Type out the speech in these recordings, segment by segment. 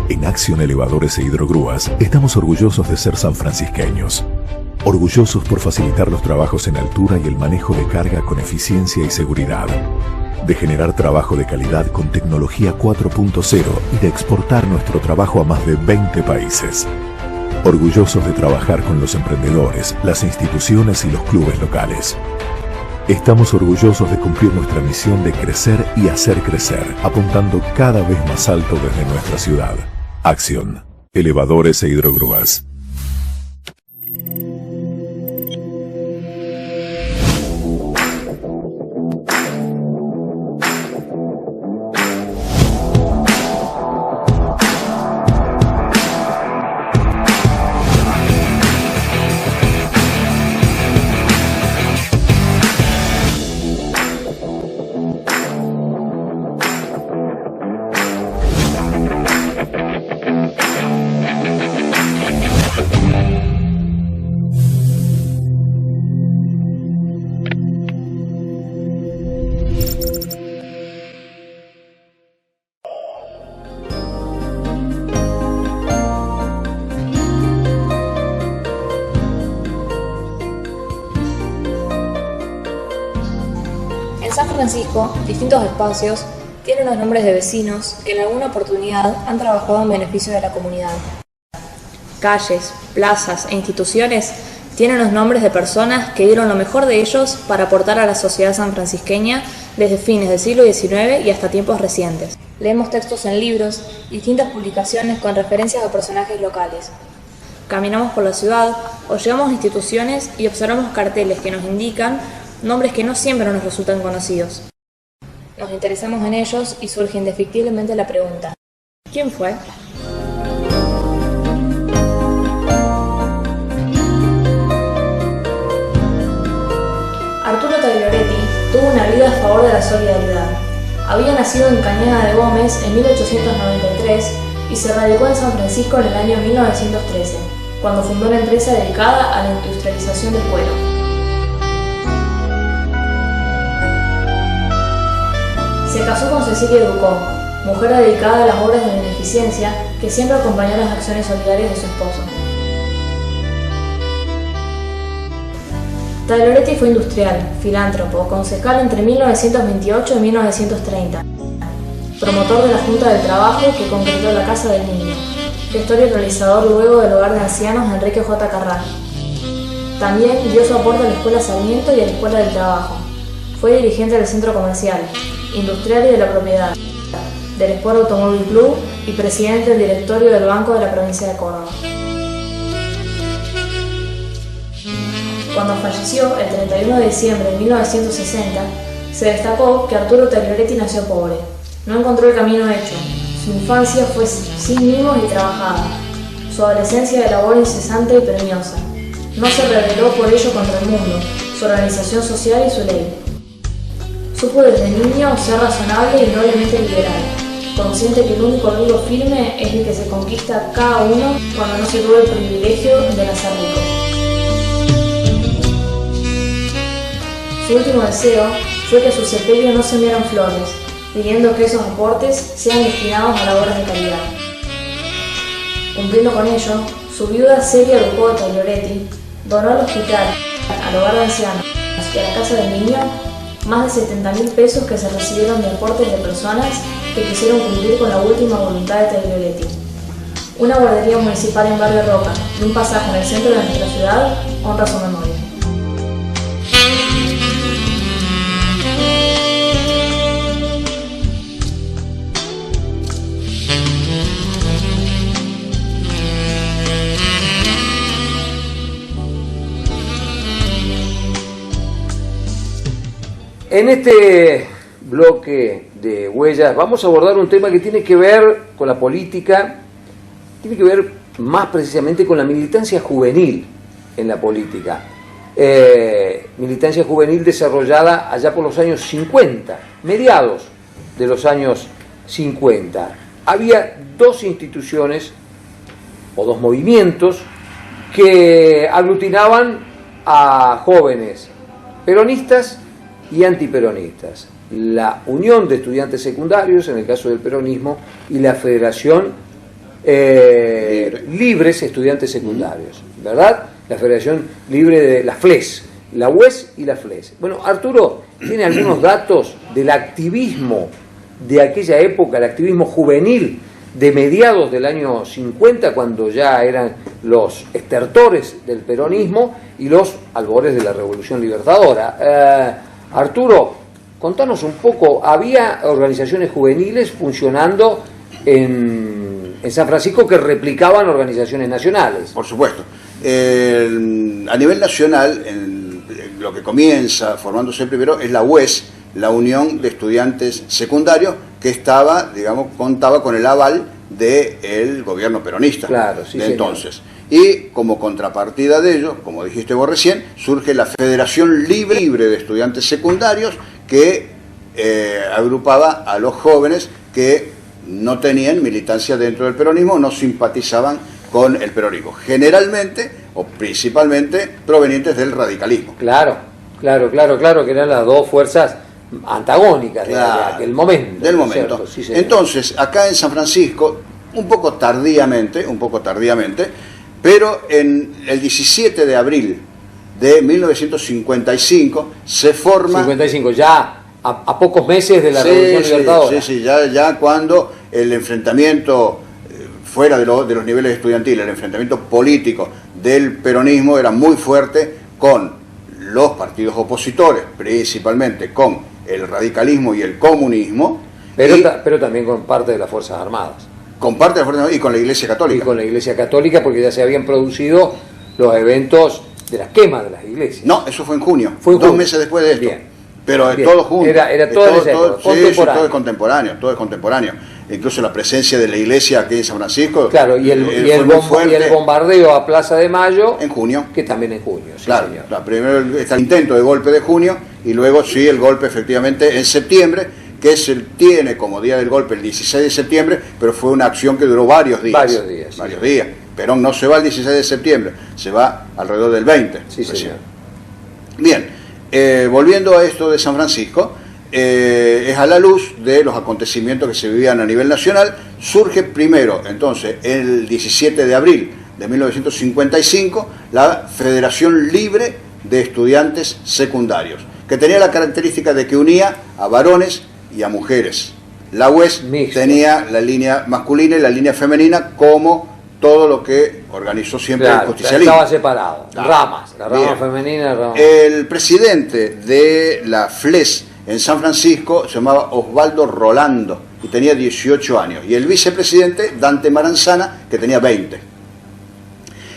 En Acción Elevadores e Hidrogrúas estamos orgullosos de ser sanfrancisqueños. Orgullosos por facilitar los trabajos en altura y el manejo de carga con eficiencia y seguridad. De generar trabajo de calidad con tecnología 4.0 y de exportar nuestro trabajo a más de 20 países. Orgullosos de trabajar con los emprendedores, las instituciones y los clubes locales. Estamos orgullosos de cumplir nuestra misión de crecer y hacer crecer, apuntando cada vez más alto desde nuestra ciudad. Acción. Elevadores e Hidrogrúas. En San Francisco, distintos espacios tienen los nombres de vecinos que en alguna oportunidad han trabajado en beneficio de la comunidad. Calles, plazas e instituciones tienen los nombres de personas que dieron lo mejor de ellos para aportar a la sociedad sanfrancisqueña desde fines del siglo XIX y hasta tiempos recientes. Leemos textos en libros y distintas publicaciones con referencias a personajes locales. Caminamos por la ciudad o llegamos a instituciones y observamos carteles que nos indican nombres que no siempre nos resultan conocidos. Nos interesamos en ellos y surge indefectiblemente la pregunta: ¿quién fue? Arturo Tagliaretti tuvo una vida a favor de la solidaridad. Había nacido en Cañada de Gómez en 1893 y se radicó en San Francisco en el año 1913, cuando fundó una empresa dedicada a la industrialización del cuero. Se casó con Cecilia Ducó, mujer dedicada a las obras de beneficencia que siempre acompañó las acciones solidarias de su esposo. Tagliaretti fue industrial, filántropo, concejal entre 1928 y 1930, promotor de la Junta del Trabajo que concretó la Casa del Niño, gestor y realizador luego del Hogar de Ancianos de Enrique J. Carrá. También dio su aporte a la Escuela Sarmiento y a la Escuela del Trabajo. Fue dirigente del Centro Comercial, Industrial y de la Propiedad, del Sport Automóvil Club y presidente del directorio del Banco de la Provincia de Córdoba. Cuando falleció el 31 de diciembre de 1960, se destacó que Arturo Tagliaretti nació pobre. No encontró el camino hecho. Su infancia fue sin mimos y trabajada. Su adolescencia de labor incesante y premiosa. No se rebeló por ello contra el mundo, su organización social y su ley. Supo desde niño ser razonable y noblemente liberal, consciente que el único rudo firme es el que se conquista cada uno cuando no se tuvo el privilegio de nacer rico. Su último deseo fue que a su sepelio no sembraran flores, pidiendo que esos aportes sean destinados a labores de caridad. Cumpliendo con ello, su viuda Celia Ducó de Tagliaretti donó al hospital, al Hogar de Ancianos y a la Casa del Niño más de 70.000 pesos que se recibieron de aportes de personas que quisieron cumplir con la última voluntad de Tagliaretti. Una guardería municipal en Barrio Roca y un pasaje en el centro de nuestra ciudad honra su memoria. En este bloque de huellas vamos a abordar un tema que tiene que ver con la política, tiene que ver más precisamente con la militancia juvenil en la política. Militancia juvenil desarrollada allá por los años 50, mediados de los años 50. Había dos instituciones o dos movimientos que aglutinaban a jóvenes peronistas y antiperonistas: la Unión de Estudiantes Secundarios, en el caso del peronismo, y la Federación libres estudiantes secundarios, ¿verdad? La Federación Libre de la FLES, la UES y la FLES. Bueno, Arturo tiene algunos datos del activismo de aquella época, el activismo juvenil de mediados del año 50, cuando ya eran los estertores del peronismo y los albores de la Revolución Libertadora. Arturo, contanos un poco, ¿había organizaciones juveniles funcionando en San Francisco que replicaban organizaciones nacionales? Por supuesto. A nivel nacional, lo que comienza formándose primero es la UES, la Unión de Estudiantes Secundarios, que contaba con el aval del gobierno peronista, claro, sí, de entonces. Y como contrapartida de ello, como dijiste vos recién, surge la Federación Libre de Estudiantes Secundarios, que agrupaba a los jóvenes que no tenían militancia dentro del peronismo, no simpatizaban con el peronismo, generalmente o principalmente provenientes del radicalismo. Claro, que eran las dos fuerzas antagónicas de aquel momento. Del momento. Sí, entonces, acá en San Francisco, un poco tardíamente, pero en el 17 de abril de 1955 se forma... 55, ya a pocos meses de la Revolución Libertadora. Sí, ya cuando el enfrentamiento fuera de los niveles estudiantiles, el enfrentamiento político del peronismo era muy fuerte con los partidos opositores, principalmente con el radicalismo y el comunismo. Pero también con parte de las Fuerzas Armadas. Con parte de las Fuerzas Armadas y con la Iglesia Católica. Y con la Iglesia Católica, porque ya se habían producido los eventos de la quema de las iglesias. No, eso fue en junio, 2 meses después de esto. Bien. Pero Bien. todo junto. Era todo todo es contemporáneo. Incluso la presencia de la iglesia aquí en San Francisco. Claro, y el bombardeo a Plaza de Mayo. En junio. Que también en junio, sí, claro, señor. Claro, primero está el intento de golpe de junio y luego sí el golpe efectivamente en septiembre, que se tiene como día del golpe el 16 de septiembre, pero fue una acción que duró varios días. Varios días. Perón no se va el 16 de septiembre, se va alrededor del 20. Sí, señor. Bien, volviendo a esto de San Francisco, es a la luz de los acontecimientos que se vivían a nivel nacional, surge primero, entonces, el 17 de abril de 1955, la Federación Libre de Estudiantes Secundarios, que tenía la característica de que unía a varones y a mujeres. La UES tenía la línea masculina y la línea femenina, como todo lo que organizó siempre el justicialismo. Estaba separado, ramas, la rama femenina y la rama... El presidente de la FLES en San Francisco se llamaba Osvaldo Rolando y tenía 18 años. Y el vicepresidente, Dante Maranzana, que tenía 20.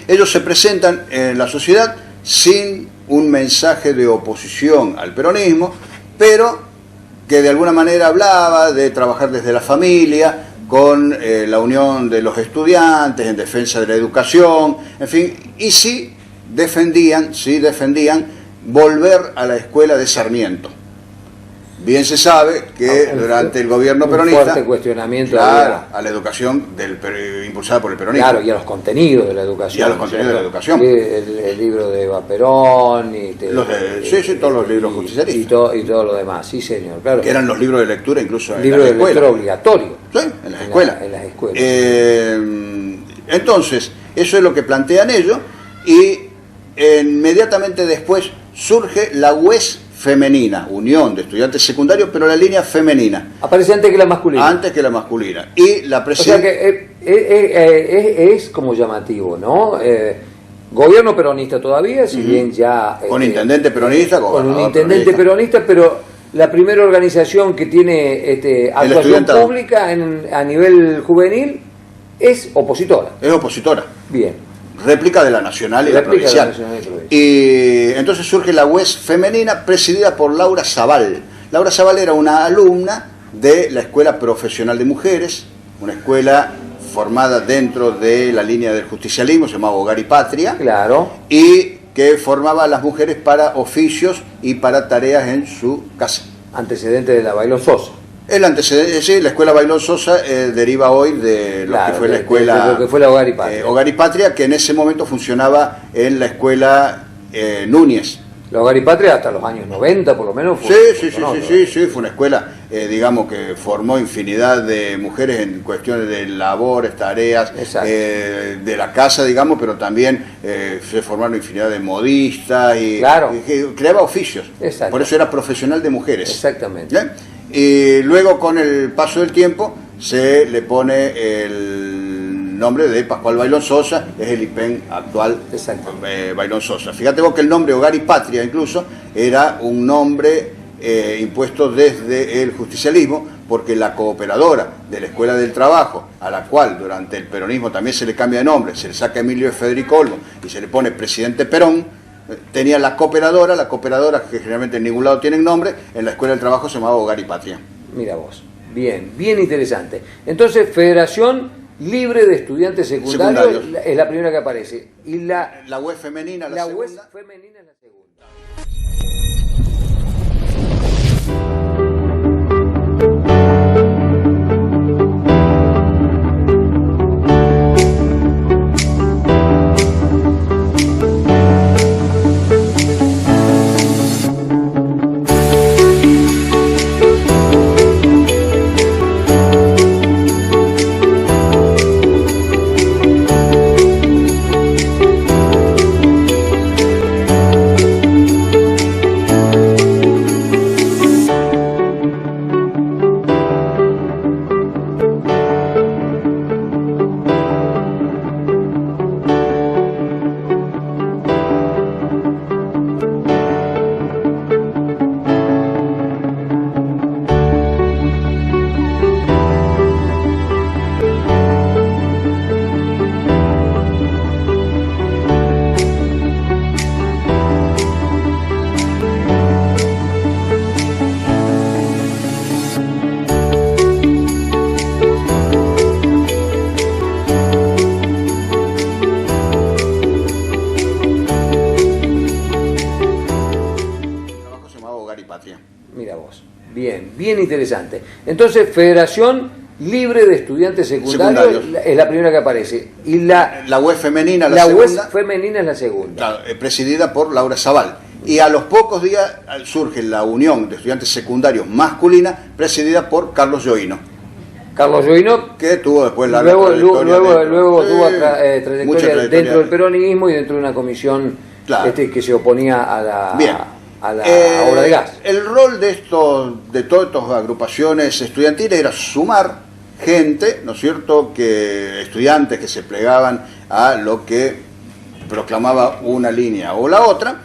Ellos se presentan en la sociedad sin un mensaje de oposición al peronismo, pero que de alguna manera hablaba de trabajar desde la familia, con la unión de los estudiantes en defensa de la educación, en fin, y sí defendían volver a la escuela de Sarmiento. Bien se sabe que durante el gobierno peronista... Un fuerte cuestionamiento a la educación impulsada por el peronismo. Claro, y a los contenidos de la educación. Y a los contenidos de la educación. El libro de Eva Perón... todos los libros justicialistas. Y todo lo demás, sí señor, claro. Que eran los libros de lectura incluso en libros las de lectura obligatorio. Sí, en las escuelas. En las escuelas. Entonces, eso es lo que plantean ellos y inmediatamente después surge la UES femenina, Unión de Estudiantes Secundarios, pero la línea femenina. Aparece antes que la masculina. Antes que la masculina. Y la presidenta... O sea que es como llamativo, ¿no? Gobierno peronista todavía, si bien ya... Con intendente peronista. Con un intendente peronista, pero la primera organización que tiene actuación pública a nivel juvenil es opositora. Es opositora. Bien. Réplica de la nacional y la provincial. Y entonces surge la UES femenina presidida por Laura Zabal. Laura Zabal era una alumna de la Escuela Profesional de Mujeres, una escuela formada dentro de la línea del justicialismo, se llamaba Hogar y Patria. Claro. Y que formaba a las mujeres para oficios y para tareas en su casa. Antecedente de la Bailón Sosa. El antecedente, sí, la escuela Bailón Sosa deriva hoy de lo que fue la escuela... De lo que fue la Hogar y Patria. Hogar y Patria, que en ese momento funcionaba en la escuela Núñez. La Hogar y Patria hasta los años 90 por lo menos. Sí, fue una escuela digamos que formó infinidad de mujeres en cuestiones de labores, tareas, de la casa, digamos, pero también se formaron infinidad de modistas y, claro, y creaba oficios. Exacto. Por eso era profesional de mujeres. Exactamente. ¿Bien? Y luego, con el paso del tiempo, se le pone el nombre de Pascual Bailón Sosa, es el IPEN actual, Bailón Sosa. Fíjate vos que el nombre Hogar y Patria incluso era un nombre impuesto desde el justicialismo, porque la cooperadora de la Escuela del Trabajo, a la cual durante el peronismo también se le cambia de nombre, se le saca Emilio Federico Olmo y se le pone Presidente Perón, tenía la cooperadora que generalmente en ningún lado tienen nombre, en la Escuela del Trabajo se llamaba Hogar y Patria. Mira vos, bien, bien interesante. Entonces, Federación Libre de Estudiantes Secundarios es la primera que aparece. Y la UES femenina, la segunda. UES femenina es la segunda. Mira vos, bien, bien interesante. Entonces, Federación Libre de Estudiantes Secundarios es la primera que aparece. Y la UES femenina, la UES femenina es la segunda. Claro, presidida por Laura Zabal. Y a los pocos días surge la Unión de Estudiantes Secundarios Masculina, presidida por Carlos Lloino. Carlos Lloino, que tuvo después la luego tuvo trayectoria dentro del peronismo y dentro de una comisión que se oponía a la obra de gas. El rol de todas estas agrupaciones estudiantiles era sumar gente, ¿no es cierto?, que estudiantes que se plegaban a lo que proclamaba una línea o la otra,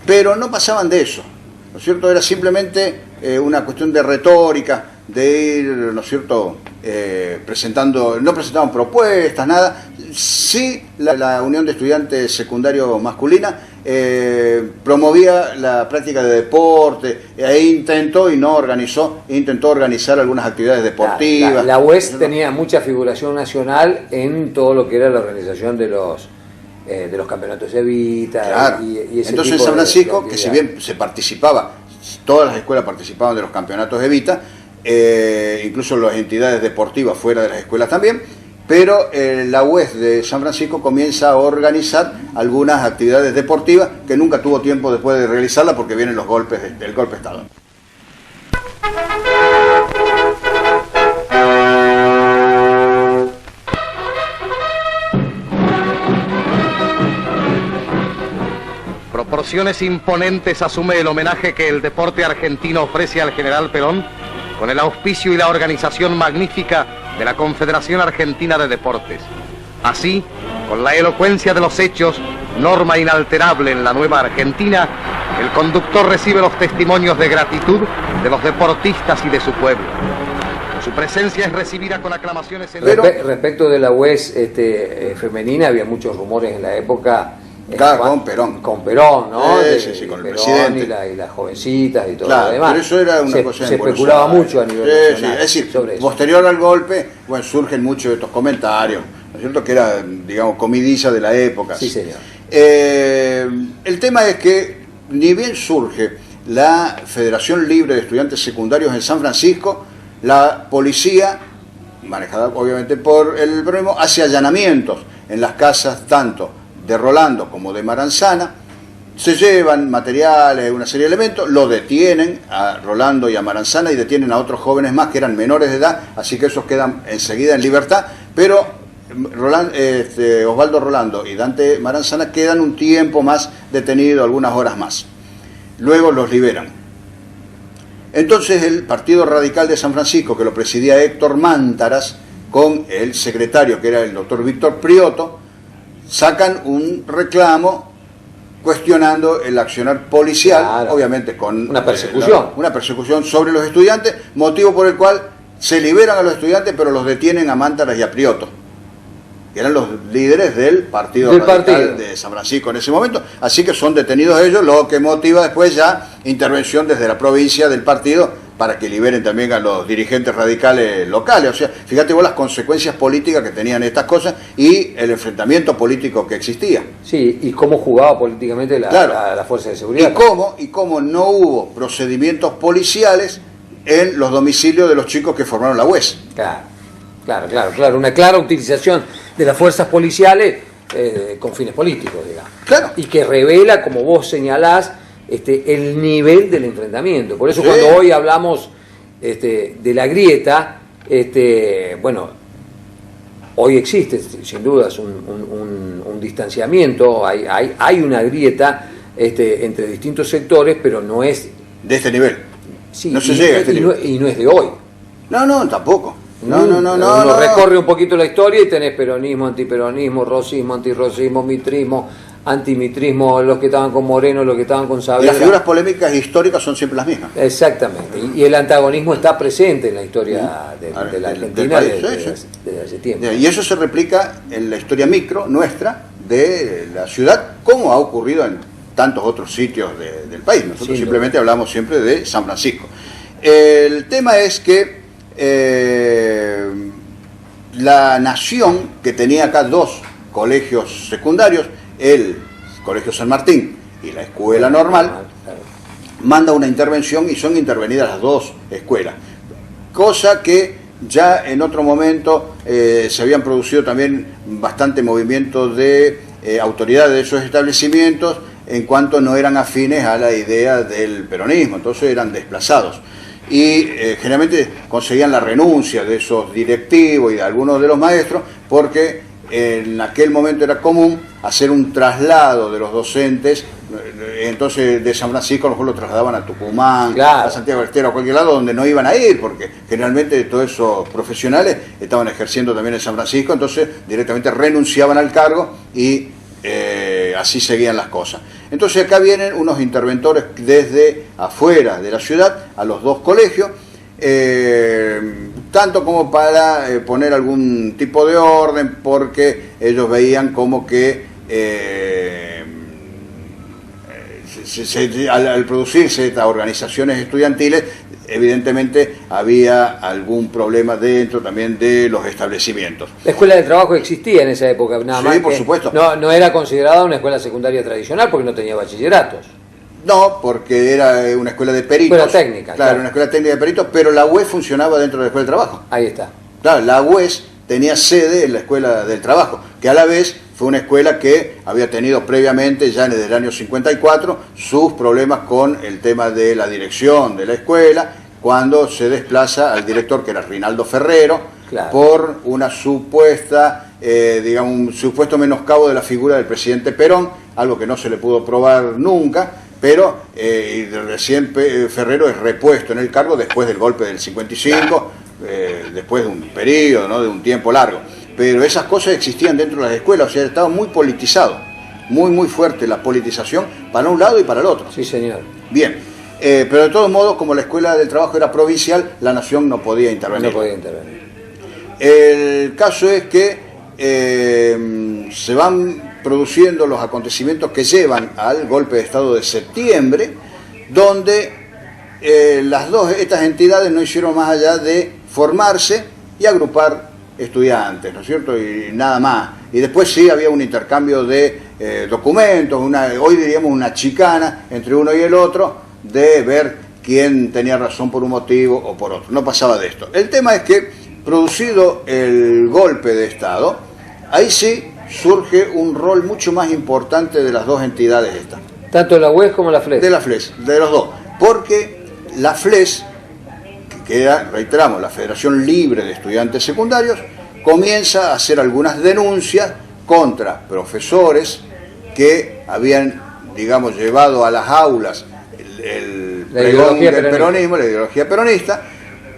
pero no pasaban de eso, ¿no es cierto? Era simplemente una cuestión de retórica, de ir, ¿no es cierto?, no presentaban propuestas, nada. Sí, la Unión de Estudiantes Secundarios Masculina promovía la práctica de deporte intentó organizar algunas actividades deportivas. La UES tenía mucha figuración nacional en todo lo que era la organización de los campeonatos Evita. Claro. y ese Entonces, tipo en San Francisco, de que si bien se participaba, todas las escuelas participaban de los campeonatos Evita, incluso las entidades deportivas fuera de las escuelas también, pero la UES de San Francisco comienza a organizar algunas actividades deportivas que nunca tuvo tiempo después de realizarlas porque vienen los golpes del golpe de Estado. Proporciones imponentes asume el homenaje que el deporte argentino ofrece al general Perón con el auspicio y la organización magnífica de la Confederación Argentina de Deportes. Así, con la elocuencia de los hechos, norma inalterable en la nueva Argentina, el conductor recibe los testimonios de gratitud de los deportistas y de su pueblo. Su presencia es recibida con aclamaciones en... Respecto de la UES femenina, había muchos rumores en la época. Claro, con Perón. Con Perón, ¿no? Sí, con el Perón presidente. Y las jovencitas y todo lo demás. Pero eso era una cosa se especulaba mucho a nivel nacional. Es decir, posterior al golpe, bueno, surgen muchos de estos comentarios, ¿no es cierto? Que era, digamos, comidilla de la época. Sí, señor. El tema es que, ni bien surge la Federación Libre de Estudiantes Secundarios en San Francisco, la policía, manejada obviamente por el peronismo, hace allanamientos en las casas tanto de Rolando como de Maranzana, Se llevan materiales, una serie de elementos, lo detienen a Rolando y a Maranzana y detienen a otros jóvenes más que eran menores de edad, así que esos quedan enseguida en libertad, pero Osvaldo Rolando y Dante Maranzana quedan un tiempo más detenidos, algunas horas más. Luego los liberan. Entonces el Partido Radical de San Francisco, que lo presidía Héctor Mántaras, con el secretario que era el doctor Víctor Prioto, sacan un reclamo cuestionando el accionar policial, claro, obviamente con una persecución. Una persecución sobre los estudiantes, motivo por el cual se liberan a los estudiantes, pero los detienen a Mántaras y a Prioto, que eran los líderes del Partido Radical de San Francisco en ese momento, así que son detenidos ellos, lo que motiva después ya intervención desde la provincia del partido para que liberen también a los dirigentes radicales locales. O sea, fíjate vos las consecuencias políticas que tenían estas cosas y el enfrentamiento político que existía. Sí, y cómo jugaba políticamente la fuerza de seguridad. Y cómo no hubo procedimientos policiales en los domicilios de los chicos que formaron la UES. Claro. Una clara utilización de las fuerzas policiales con fines políticos, digamos. Claro. Y que revela, como vos señalás, el nivel del enfrentamiento. Por eso cuando hoy hablamos de la grieta, bueno, hoy existe sin dudas un distanciamiento, hay una grieta entre distintos sectores, pero no es de este nivel. Sí, no se llega a este nivel. Y no es de hoy. No, tampoco. Uno recorre un poquito la historia y tenés peronismo, antiperonismo, rosismo, antirrosismo, mitrismo, antimitrismo, los que estaban con Moreno, los que estaban con Saavedra. Las figuras polémicas históricas son siempre las mismas. Exactamente, y el antagonismo está presente en la historia de la Argentina desde hace tiempo. Y eso se replica en la historia micro nuestra de la ciudad, como ha ocurrido en tantos otros sitios del país. Nosotros simplemente hablamos siempre de San Francisco. El tema es que la nación, que tenía acá dos colegios secundarios, el Colegio San Martín y la Escuela Normal, manda una intervención y son intervenidas las dos escuelas. Cosa que ya en otro momento se habían producido también bastante movimiento de autoridades de esos establecimientos en cuanto no eran afines a la idea del peronismo, entonces eran desplazados. Y generalmente conseguían la renuncia de esos directivos y de algunos de los maestros porque en aquel momento era común hacer un traslado de los docentes, entonces de San Francisco a lo mejor lo trasladaban a Tucumán, a Santiago del Estero, a cualquier lado donde no iban a ir, porque generalmente todos esos profesionales estaban ejerciendo también en San Francisco, entonces directamente renunciaban al cargo y así seguían las cosas. Entonces acá vienen unos interventores desde afuera de la ciudad a los dos colegios, tanto como para poner algún tipo de orden, porque ellos veían como que al producirse estas organizaciones estudiantiles, evidentemente había algún problema dentro también de los establecimientos. La escuela de trabajo existía en esa época, nada más. Sí, por supuesto. No era considerada una escuela secundaria tradicional porque no tenía bachilleratos. No, porque era una escuela de peritos. Escuela técnica. Claro, una escuela técnica de peritos, pero la UES funcionaba dentro de la escuela de trabajo. Ahí está. Claro, la UES tenía sede en la escuela del trabajo, que a la vez fue una escuela que había tenido previamente, ya desde el año 54, sus problemas con el tema de la dirección de la escuela, cuando se desplaza al director, que era Rinaldo Ferrero, por una supuesta, un supuesto menoscabo de la figura del presidente Perón, algo que no se le pudo probar nunca, pero recién Ferrero es repuesto en el cargo después del golpe del 55, después de un periodo, ¿no?, de un tiempo largo. Pero esas cosas existían dentro de las escuelas, o sea, estaba muy politizado, muy fuerte la politización para un lado y para el otro. Sí, señor. Bien, pero de todos modos, como la escuela del trabajo era provincial, la nación no podía intervenir. No podía intervenir. El caso es que se van produciendo los acontecimientos que llevan al golpe de Estado de septiembre, donde estas entidades no hicieron más allá de formarse y agrupar estudiantes, ¿no es cierto? Y nada más. Y después sí había un intercambio de documentos, hoy diríamos una chicana entre uno y el otro, de ver quién tenía razón por un motivo o por otro. No pasaba de esto. El tema es que, producido el golpe de Estado, ahí sí surge un rol mucho más importante de las dos entidades estas. Tanto la UES como la FLES. De la FLES, de los dos. Porque la FLES, que queda, reiteramos, la Federación Libre de Estudiantes Secundarios, comienza a hacer algunas denuncias contra profesores que habían, digamos, llevado a las aulas el pregón del peronismo, la ideología peronista,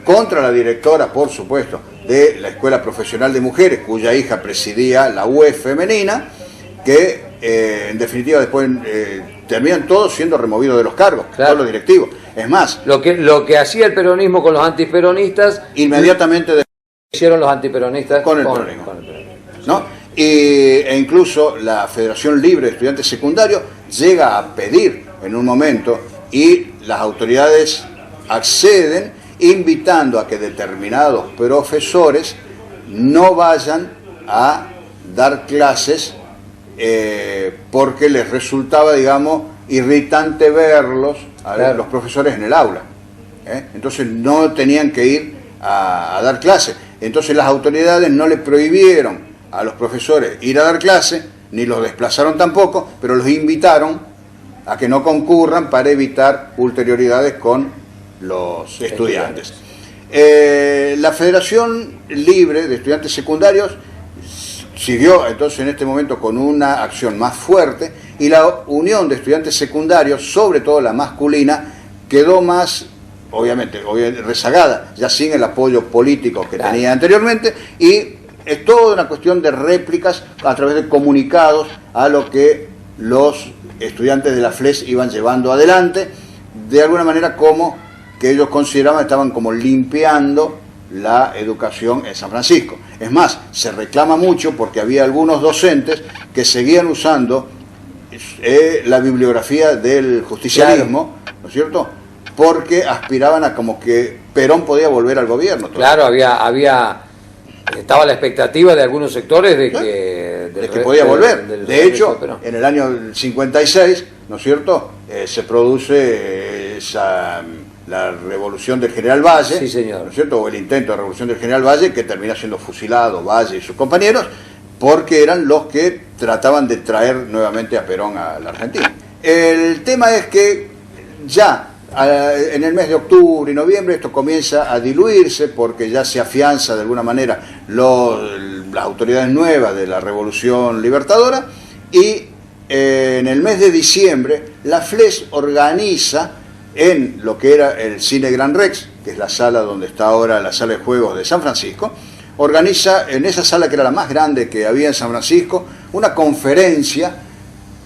contra la directora, por supuesto, de la Escuela Profesional de Mujeres, cuya hija presidía la UEF femenina, que en definitiva después terminan todos siendo removidos de los cargos, claro, todos los directivos. Es más, lo que hacía el peronismo con los antiperonistas, inmediatamente hicieron los antiperonistas con el peronismo. ¿No? E incluso la Federación Libre de Estudiantes Secundarios llega a pedir en un momento, y las autoridades acceden, invitando a que determinados profesores no vayan a dar clases porque les resultaba, digamos, irritante verlos a claro, los profesores en el aula. Entonces no tenían que ir a dar clases. Entonces las autoridades no le prohibieron a los profesores ir a dar clases, ni los desplazaron tampoco, pero los invitaron a que no concurran para evitar ulterioridades con los estudiantes. La Federación Libre de Estudiantes Secundarios siguió entonces en este momento con una acción más fuerte, y la Unión de Estudiantes Secundarios, sobre todo la masculina, quedó más, obviamente rezagada, ya sin el apoyo político que tenía anteriormente, y es toda una cuestión de réplicas a través de comunicados a lo que los estudiantes de la FLES iban llevando adelante, de alguna manera como que ellos consideraban estaban como limpiando la educación en San Francisco. Es más, se reclama mucho porque había algunos docentes que seguían usando la bibliografía del justicialismo, claro, ¿no es cierto?, porque aspiraban a como que Perón podía volver al gobierno. Claro, estaba la expectativa de algunos sectores de que podía volver. De hecho, en el año 56, ¿no es cierto?, se produce la revolución del general Valle, sí, señor, ¿no es cierto?, o el intento de revolución del general Valle, que termina siendo fusilado Valle y sus compañeros, porque eran los que trataban de traer nuevamente a Perón a la Argentina. El tema es que ya en el mes de octubre y noviembre esto comienza a diluirse, porque ya se afianza de alguna manera las autoridades nuevas de la Revolución Libertadora, y en el mes de diciembre la FLES organiza en lo que era el Cine Gran Rex, que es la sala donde está ahora la sala de juegos de San Francisco, organiza en esa sala, que era la más grande que había en San Francisco, una conferencia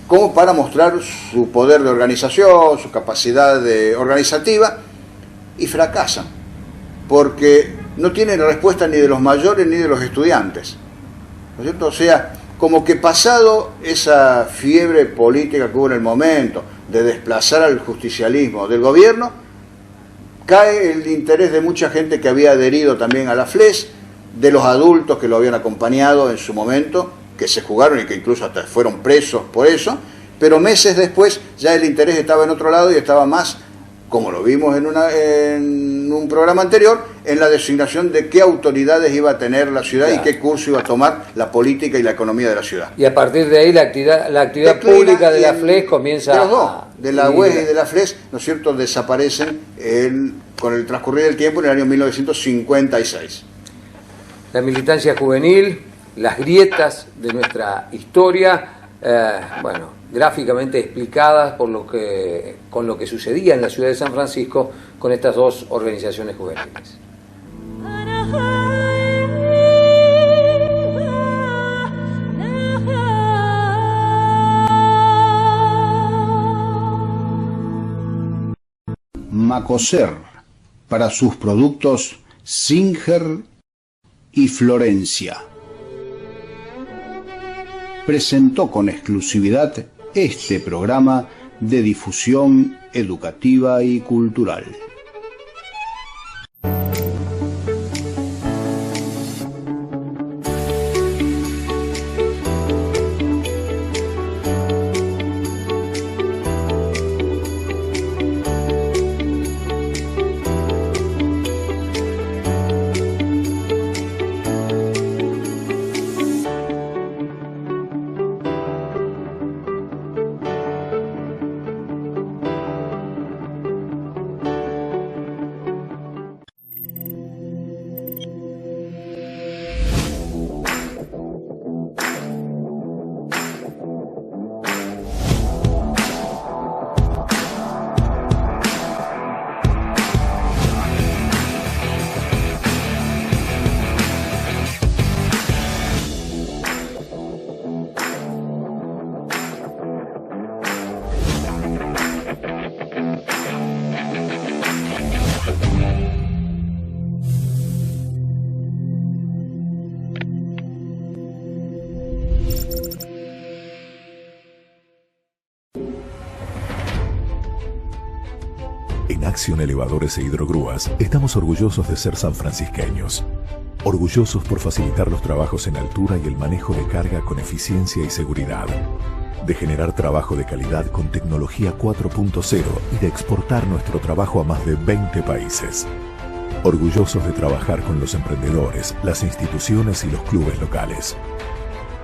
como para mostrar su poder de organización, su capacidad organizativa, y fracasan, porque no tienen respuesta ni de los mayores ni de los estudiantes, ¿no es cierto? O sea, como que pasado esa fiebre política que hubo en el momento de desplazar al justicialismo del gobierno, cae el interés de mucha gente que había adherido también a la FLES, de los adultos que lo habían acompañado en su momento, que se jugaron y que incluso hasta fueron presos por eso, pero meses después ya el interés estaba en otro lado y estaba más, como lo vimos en un programa anterior, en la designación de qué autoridades iba a tener la ciudad, claro, y qué curso iba a tomar la política y la economía de la ciudad. Y a partir de ahí la actividad pública de la FLES comienza de los dos, de la UES y de la FLES, ¿no es cierto?, desaparecen con el transcurrir del tiempo en el año 1956. La militancia juvenil, las grietas de nuestra historia, gráficamente explicadas con lo que sucedía en la ciudad de San Francisco con estas dos organizaciones juveniles. Macoser, para sus productos Singer y Florencia, presentó con exclusividad este programa de difusión educativa y cultural. Acción Elevadores e Hidrogrúas, estamos orgullosos de ser sanfrancisqueños. Orgullosos por facilitar los trabajos en altura y el manejo de carga con eficiencia y seguridad. De generar trabajo de calidad con tecnología 4.0 y de exportar nuestro trabajo a más de 20 países. Orgullosos de trabajar con los emprendedores, las instituciones y los clubes locales.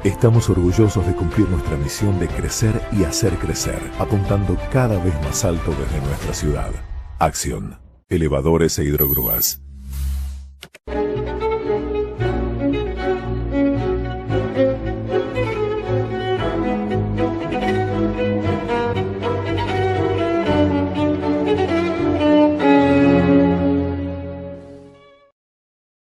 Estamos orgullosos de cumplir nuestra misión de crecer y hacer crecer, apuntando cada vez más alto desde nuestra ciudad. Acción. Elevadores e Hidrogrúas.